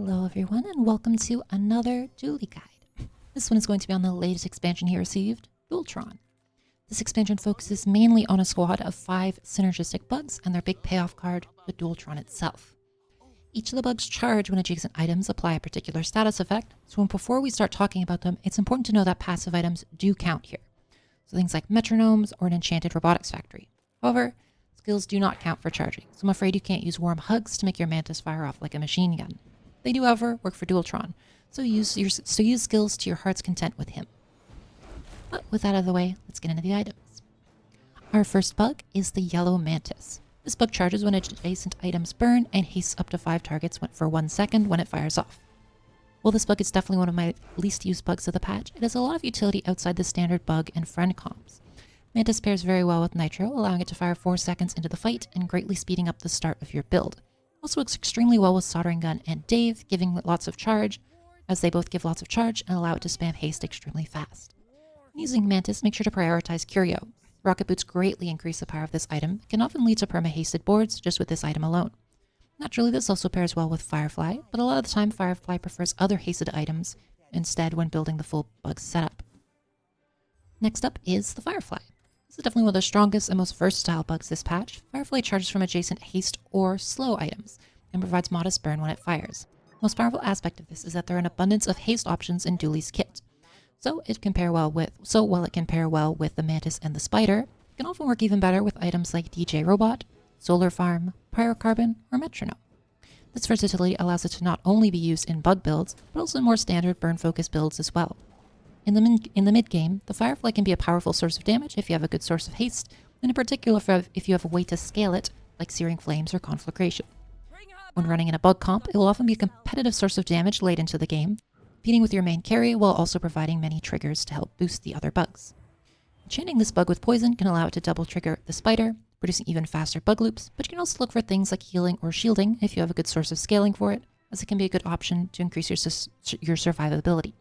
Hello everyone and welcome to another Dooley guide. This one is going to be on the latest expansion he received, Dooltron. This expansion focuses mainly on a squad of 5 synergistic bugs and their big payoff card, the Dooltron itself. Each of the bugs charge when adjacent items apply a particular status effect, so before we start talking about them, it's important to know that passive items do count here. So things like metronomes or an enchanted robotics factory. However, skills do not count for charging, so I'm afraid you can't use warm hugs to make your mantis fire off like a machine gun. They do, however, work for Dooltron, so use skills to your heart's content with him. But with that out of the way, let's get into the items. Our first bug is the Yellow Mantis. This bug charges when adjacent items burn and hastes up to 5 targets for 1 second when it fires off. While this bug is definitely one of my least used bugs of the patch, it has a lot of utility outside the standard bug and friend comps. Mantis pairs very well with Nitro, allowing it to fire 4 seconds into the fight and greatly speeding up the start of your build. Also works extremely well with Soldering Gun and Dave, giving lots of charge, as they both give lots of charge and allow it to spam haste extremely fast. When using Mantis, make sure to prioritize Curio. Rocket Boots greatly increase the power of this item, and can often lead to perma-hasted boards just with this item alone. Naturally, this also pairs well with Firefly, but a lot of the time Firefly prefers other hasted items instead when building the full bug setup. Next up is the Firefly. This is definitely one of the strongest and most versatile bugs this patch. Firefly charges from adjacent haste or slow items, and provides modest burn when it fires. The most powerful aspect of this is that there are an abundance of haste options in Dooley's kit. While it can pair well with the Mantis and the Spider, it can often work even better with items like DJ Robot, Solar Farm, Pyrocarbon, or Metronome. This versatility allows it to not only be used in bug builds, but also in more standard burn-focused builds as well. In the mid-game, the Firefly can be a powerful source of damage if you have a good source of haste, and in particular if you have a way to scale it, like Searing Flames or Conflagration. When running in a bug comp, it will often be a competitive source of damage late into the game, competing with your main carry while also providing many triggers to help boost the other bugs. Enchanting this bug with poison can allow it to double trigger the Spider, producing even faster bug loops, but you can also look for things like healing or shielding if you have a good source of scaling for it, as it can be a good option to increase your survivability.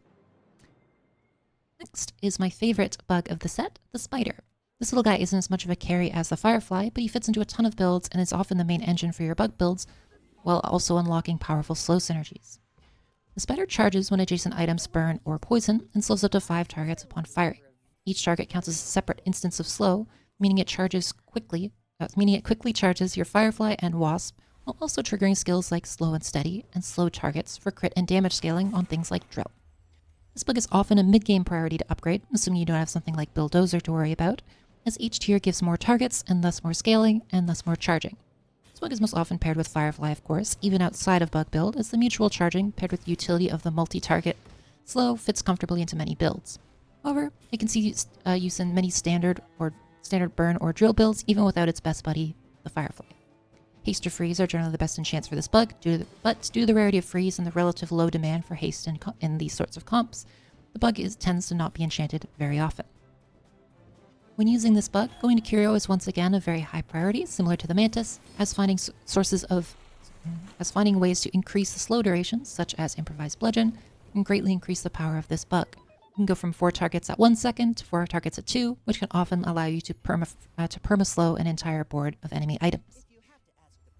Next is my favorite bug of the set, the Spider. This little guy isn't as much of a carry as the Firefly, but he fits into a ton of builds and is often the main engine for your bug builds, while also unlocking powerful slow synergies. The Spider charges when adjacent items burn or poison, and slows up to 5 targets upon firing. Each target counts as a separate instance of slow, meaning it quickly charges your Firefly and Wasp, while also triggering skills like Slow and Steady and slow targets for crit and damage scaling on things like Drill. This bug is often a mid-game priority to upgrade, assuming you don't have something like Bulldozer to worry about, as each tier gives more targets and thus more scaling and thus more charging. This bug is most often paired with Firefly, of course, even outside of bug build, as the mutual charging paired with the utility of the multi-target slow fits comfortably into many builds. However, it can see use in many standard burn or drill builds, even without its best buddy, the Firefly. Haste or freeze are generally the best enchants for this bug, but due to the rarity of freeze and the relative low demand for haste in these sorts of comps, the bug tends to not be enchanted very often. When using this bug, going to Curio is once again a very high priority, similar to the Mantis, as finding ways to increase the slow durations, such as Improvised Bludgeon, and greatly increase the power of this bug. You can go from 4 targets at 1 second to 4 targets at 2, which can often allow you to perma-slow an entire board of enemy items.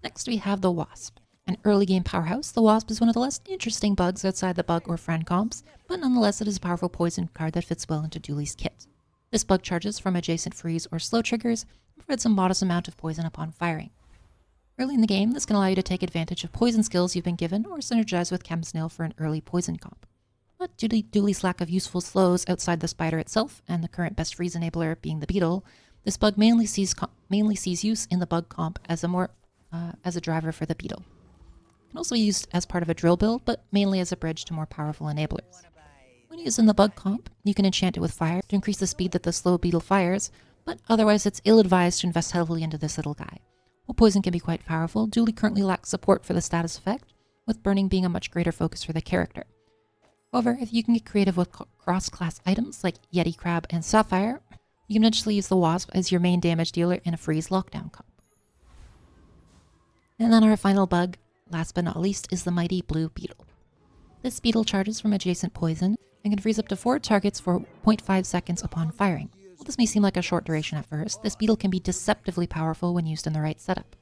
Next, we have the Wasp. An early game powerhouse, the Wasp is one of the less interesting bugs outside the bug or friend comps, but nonetheless it is a powerful poison card that fits well into Dooley's kit. This bug charges from adjacent freeze or slow triggers, and provides a modest amount of poison upon firing. Early in the game, this can allow you to take advantage of poison skills you've been given or synergize with Chemsnail for an early poison comp. But due to Dooley's lack of useful slows outside the Spider itself, and the current best freeze enabler being the Beetle, this bug mainly sees use in the bug comp as a driver for the Beetle. It can also be used as part of a drill build, but mainly as a bridge to more powerful enablers. When used in the bug comp, you can enchant it with fire to increase the speed that the slow Beetle fires, but otherwise it's ill-advised to invest heavily into this little guy. While poison can be quite powerful, Dooley currently lacks support for the status effect, with burning being a much greater focus for the character. However, if you can get creative with cross-class items like Yeti Crab and Sapphire, you can eventually use the Wasp as your main damage dealer in a freeze lockdown comp. And then our final bug, last but not least, is the mighty Blue Beetle. This beetle charges from adjacent poison and can freeze up to 4 targets for 0.5 seconds upon firing. While this may seem like a short duration at first, this beetle can be deceptively powerful when used in the right setup.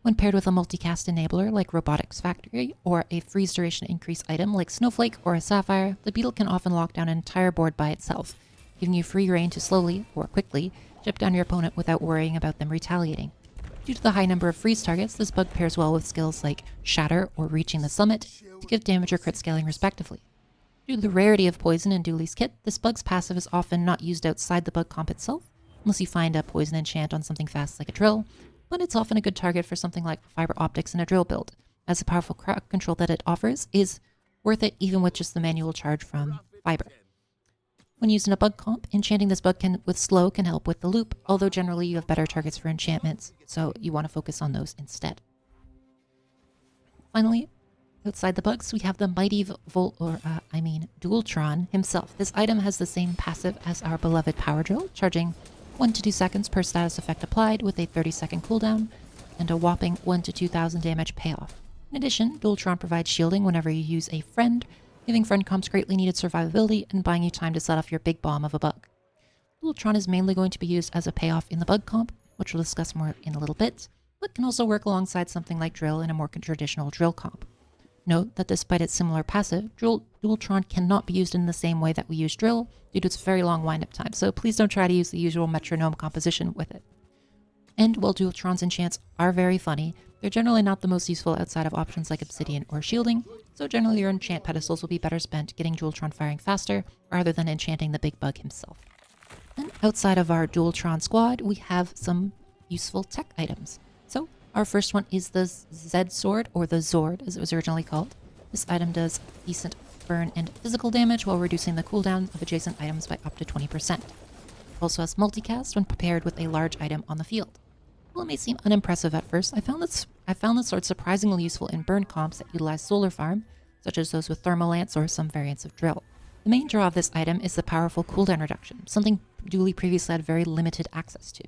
When paired with a multicast enabler like Robotics Factory or a freeze duration increase item like Snowflake or a Sapphire, the Beetle can often lock down an entire board by itself, giving you free reign to slowly, or quickly, chip down your opponent without worrying about them retaliating. Due to the high number of freeze targets, this bug pairs well with skills like Shatter or Reaching the Summit to give damage or crit scaling respectively. Due to the rarity of poison in Dooley's kit, this bug's passive is often not used outside the bug comp itself, unless you find a poison enchant on something fast like a drill, but it's often a good target for something like fiber optics in a drill build, as the powerful crowd control that it offers is worth it even with just the manual charge from fiber. When used in a bug comp, enchanting this bug with slow can help with the loop, although generally you have better targets for enchantments, so you want to focus on those instead. Finally, outside the bugs, we have the mighty Dooltron himself. This item has the same passive as our beloved power drill, charging 1 to 2 seconds per status effect applied with a 30-second cooldown and a whopping 1 to 2,000 damage payoff. In addition, Dooltron provides shielding whenever you use a friend, giving friend comps greatly needed survivability and buying you time to set off your big bomb of a bug. Dooltron is mainly going to be used as a payoff in the bug comp, which we'll discuss more in a little bit, but can also work alongside something like drill in a more traditional drill comp. Note that despite its similar passive, Dooltron cannot be used in the same way that we use drill due to its very long wind-up time, so please don't try to use the usual metronome composition with it. And while Dooltron's enchants are very funny, they're generally not the most useful outside of options like obsidian or shielding, so generally your enchant pedestals will be better spent getting Dooltron firing faster rather than enchanting the big bug himself. And outside of our Dooltron squad, we have some useful tech items. So our first one is the Z Sword, or the Zord as it was originally called. This item does decent burn and physical damage while reducing the cooldown of adjacent items by up to 20%. It also has multicast when paired with a large item on the field. While it may seem unimpressive at first, I found this sword surprisingly useful in burn comps that utilize solar farm, such as those with thermal lance or some variants of drill. The main draw of this item is the powerful cooldown reduction, something Dooley previously had very limited access to.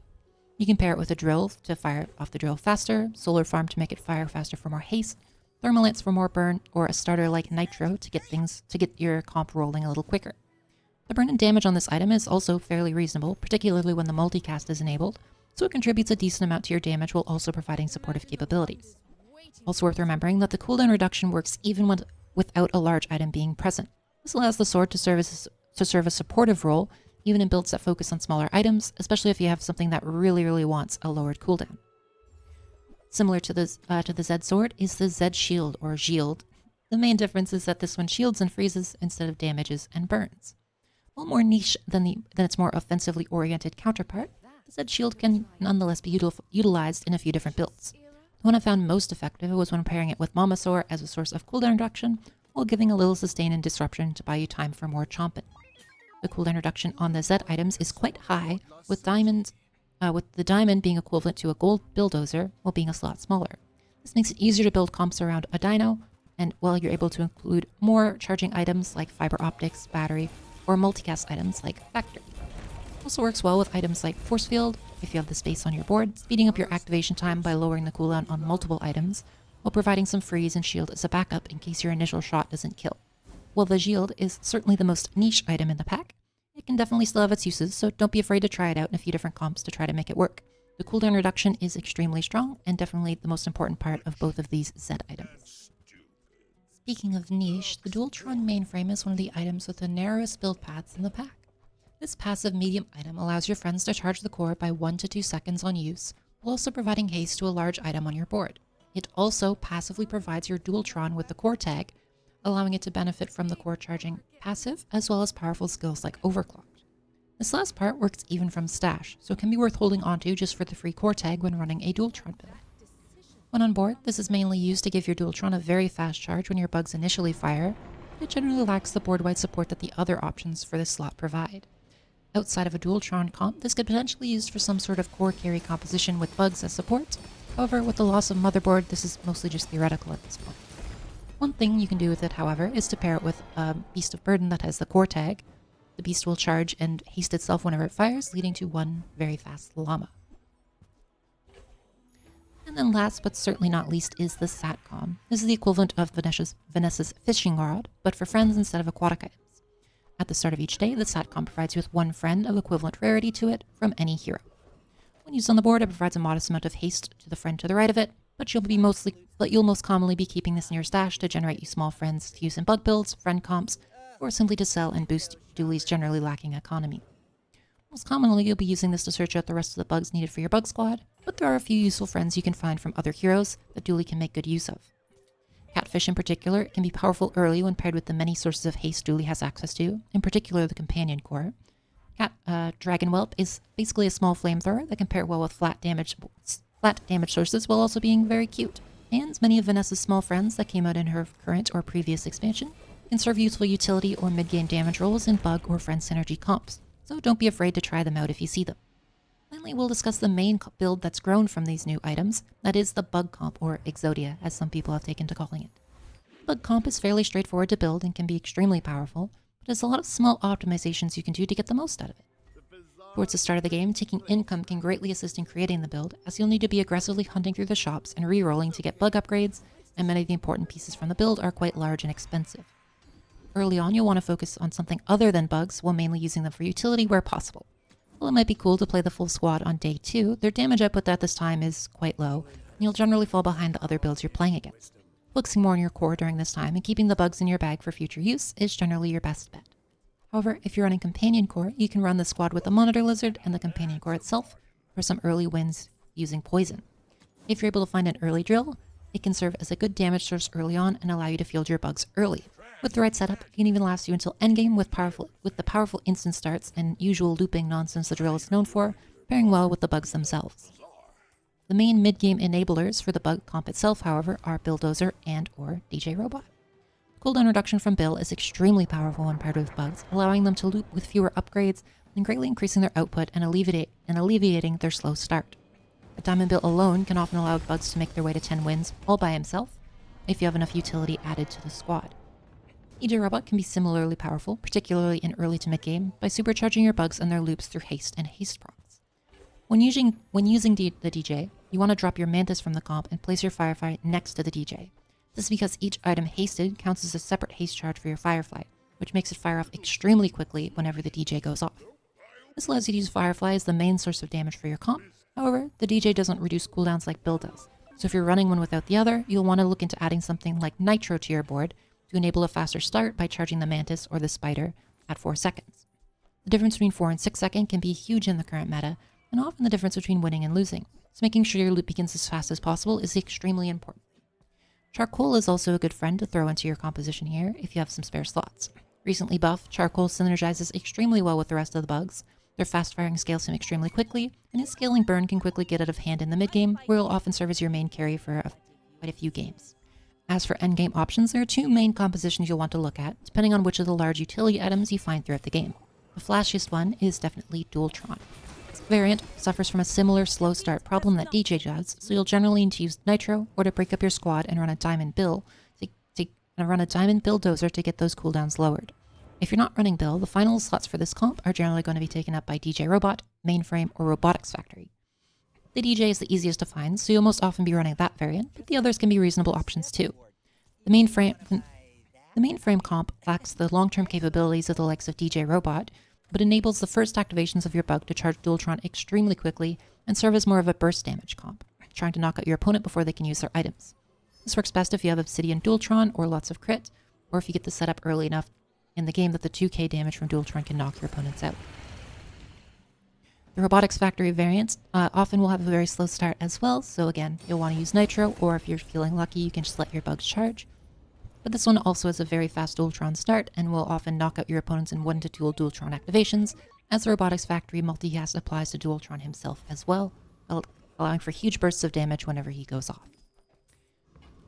You can pair it with a drill to fire off the drill faster, solar farm to make it fire faster for more haste, thermal lance for more burn, or a starter like nitro to get your comp rolling a little quicker. The burn and damage on this item is also fairly reasonable, particularly when the multicast is enabled, so it contributes a decent amount to your damage while also providing supportive capabilities. Also worth remembering that the cooldown reduction works even without a large item being present. This allows the sword to serve a supportive role even in builds that focus on smaller items, especially if you have something that really wants a lowered cooldown. Similar to the Z Sword is the Z Shield, or Shield. The main difference is that this one shields and freezes instead of damages and burns. While more niche than its more offensively oriented counterpart, the Z Shield can nonetheless be utilized in a few different builds. The one I found most effective was when pairing it with Mamasaur as a source of cooldown reduction, while giving a little sustain and disruption to buy you time for more chomping. The cooldown reduction on the Z items is quite high, with the diamond being equivalent to a gold bulldozer while being a slot smaller. This makes it easier to build comps around a dino, and while you're able to include more charging items like fiber optics, battery, or multicast items like factory. Also works well with items like force field, if you have the space on your board, speeding up your activation time by lowering the cooldown on multiple items, while providing some freeze and shield as a backup in case your initial shot doesn't kill. While the shield is certainly the most niche item in the pack, it can definitely still have its uses, so don't be afraid to try it out in a few different comps to try to make it work. The cooldown reduction is extremely strong, and definitely the most important part of both of these Z items. Speaking of niche, the Dooltron Mainframe is one of the items with the narrowest build paths in the pack. This passive medium item allows your friends to charge the core by 1 to 2 seconds on use, while also providing haste to a large item on your board. It also passively provides your Dooltron with the core tag, allowing it to benefit from the core charging passive, as well as powerful skills like Overclocked. This last part works even from stash, so it can be worth holding onto just for the free core tag when running a Dooltron build. When on board, this is mainly used to give your Dooltron a very fast charge when your bugs initially fire, but it generally lacks the board-wide support that the other options for this slot provide. Outside of a Dooltron comp, this could potentially be used for some sort of core carry composition with bugs as support. However, with the loss of motherboard, this is mostly just theoretical at this point. One thing you can do with it, however, is to pair it with a Beast of Burden that has the core tag. The beast will charge and haste itself whenever it fires, leading to one very fast llama. And then last but certainly not least is the Sat-Comm. This is the equivalent of Vanessa's fishing rod, but for friends instead of aquatic items. At the start of each day, the Sat-Comm provides you with one friend of equivalent rarity to it from any hero. When used on the board, it provides a modest amount of haste to the friend to the right of it, but you'll most commonly be keeping this in your stash to generate you small friends to use in bug builds, friend comps, or simply to sell and boost Dooley's generally lacking economy. Most commonly, you'll be using this to search out the rest of the bugs needed for your bug squad, but there are a few useful friends you can find from other heroes that Dooley can make good use of. Catfish in particular can be powerful early when paired with the many sources of haste Dooley has access to, in particular the companion core. Dragon Whelp is basically a small flamethrower that can pair well with flat damage sources while also being very cute. And many of Vanessa's small friends that came out in her current or previous expansion can serve useful utility or mid-game damage roles in bug or friend synergy comps, so don't be afraid to try them out if you see them. Finally, we'll discuss the main build that's grown from these new items, that is the bug comp, or Exodia, as some people have taken to calling it. Bug comp is fairly straightforward to build and can be extremely powerful, but there's a lot of small optimizations you can do to get the most out of it. Towards the start of the game, taking income can greatly assist in creating the build, as you'll need to be aggressively hunting through the shops and re-rolling to get bug upgrades, and many of the important pieces from the build are quite large and expensive. Early on, you'll want to focus on something other than bugs while mainly using them for utility where possible. While it might be cool to play the full squad on day 2, their damage output at this time is quite low, and you'll generally fall behind the other builds you're playing against. Focusing more on your core during this time and keeping the bugs in your bag for future use is generally your best bet. However, if you're running Companion Core, you can run the squad with the Monitor Lizard and the Companion Core itself for some early wins using Poison. If you're able to find an early drill, it can serve as a good damage source early on and allow you to field your bugs early. With the right setup, it can even last you until endgame with the powerful instant starts and usual looping nonsense the drill is known for, pairing well with the bugs themselves. The main mid-game enablers for the bug comp itself, however, are Bulldozer and or DJ Robot. Cooldown reduction from Bill is extremely powerful when paired with bugs, allowing them to loop with fewer upgrades and greatly increasing their output and alleviating their slow start. A Diamond Bill alone can often allow bugs to make their way to 10 wins all by himself, if you have enough utility added to the squad. DJ Robot can be similarly powerful, particularly in early to mid-game, by supercharging your bugs and their loops through haste and haste procs. When using the DJ, you want to drop your Mantis from the comp and place your Firefly next to the DJ. This is because each item hasted counts as a separate haste charge for your Firefly, which makes it fire off extremely quickly whenever the DJ goes off. This allows you to use Firefly as the main source of damage for your comp. However, the DJ doesn't reduce cooldowns like Bill does, so if you're running one without the other, you'll want to look into adding something like Nitro to your board to enable a faster start by charging the Mantis or the Spider at 4 seconds. The difference between 4 and 6 seconds can be huge in the current meta, and often the difference between winning and losing, so making sure your loop begins as fast as possible is extremely important. Charcoal is also a good friend to throw into your composition here if you have some spare slots. Recently buffed, Charcoal synergizes extremely well with the rest of the bugs. Their fast firing scales him extremely quickly, and his scaling burn can quickly get out of hand in the mid-game, where he'll often serve as your main carry for quite a few games. As for endgame options, there are 2 main compositions you'll want to look at, depending on which of the large utility items you find throughout the game. The flashiest one is definitely Dooltron. This variant suffers from a similar slow start problem that DJ does, so you'll generally need to use Nitro or to break up your squad and run a Diamond Bill Bulldozer to get those cooldowns lowered. If you're not running Bill, the final slots for this comp are generally going to be taken up by DJ Robot, Mainframe, or Robotics Factory. The DJ is the easiest to find, so you'll most often be running that variant, but the others can be reasonable options too. The Mainframe comp lacks the long-term capabilities of the likes of DJ Robot, but enables the first activations of your bug to charge Dooltron extremely quickly and serve as more of a burst damage comp, trying to knock out your opponent before they can use their items. This works best if you have Obsidian Dooltron or lots of crit, or if you get the setup early enough in the game that the 2k damage from Dooltron can knock your opponents out. The Robotics Factory variants often will have a very slow start as well, so again, you'll want to use Nitro, or if you're feeling lucky, you can just let your bugs charge. But this one also has a very fast Dooltron start and will often knock out your opponents in 1 to 2 Dooltron activations, as the Robotics Factory multicast applies to Dooltron himself as well, allowing for huge bursts of damage whenever he goes off.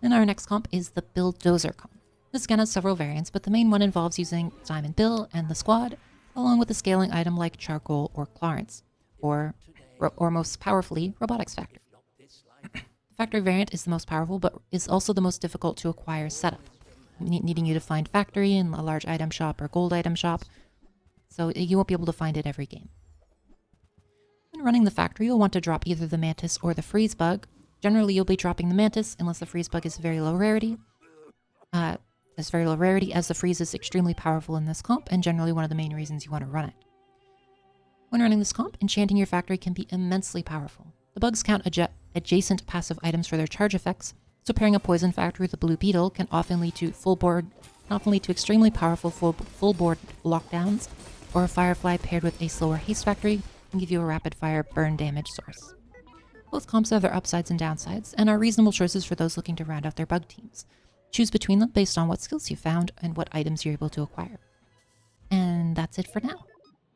Then our next comp is the Bulldozer comp. This again has several variants, but the main one involves using Diamond Bill and the squad, along with a scaling item like Charcoal or Clarence, or most powerfully, Robotics Factory. The Factory variant is the most powerful, but is also the most difficult to acquire setup, needing you to find Factory in a large item shop or gold item shop, so you won't be able to find it every game. When running the Factory, you'll want to drop either the Mantis or the Freeze bug. Generally, you'll be dropping the Mantis unless the Freeze bug is very low rarity. As the Freeze is extremely powerful in this comp, and generally one of the main reasons you want to run it. When running this comp, enchanting your Factory can be immensely powerful. The bugs count adjacent passive items for their charge effects. So pairing a Poison Factory with a Blue Beetle can often lead to extremely powerful full board lockdowns, or a Firefly paired with a slower Haste Factory can give you a rapid fire burn damage source. Both comps have their upsides and downsides, and are reasonable choices for those looking to round out their bug teams. Choose between them based on what skills you found and what items you're able to acquire. And that's it for now.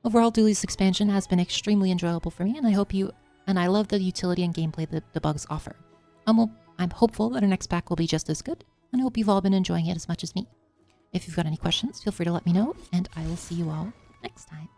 Overall, Dooley's expansion has been extremely enjoyable for me, and I love the utility and gameplay that the bugs offer. I'm hopeful that our next pack will be just as good, and I hope you've all been enjoying it as much as me. If you've got any questions, feel free to let me know, and I will see you all next time.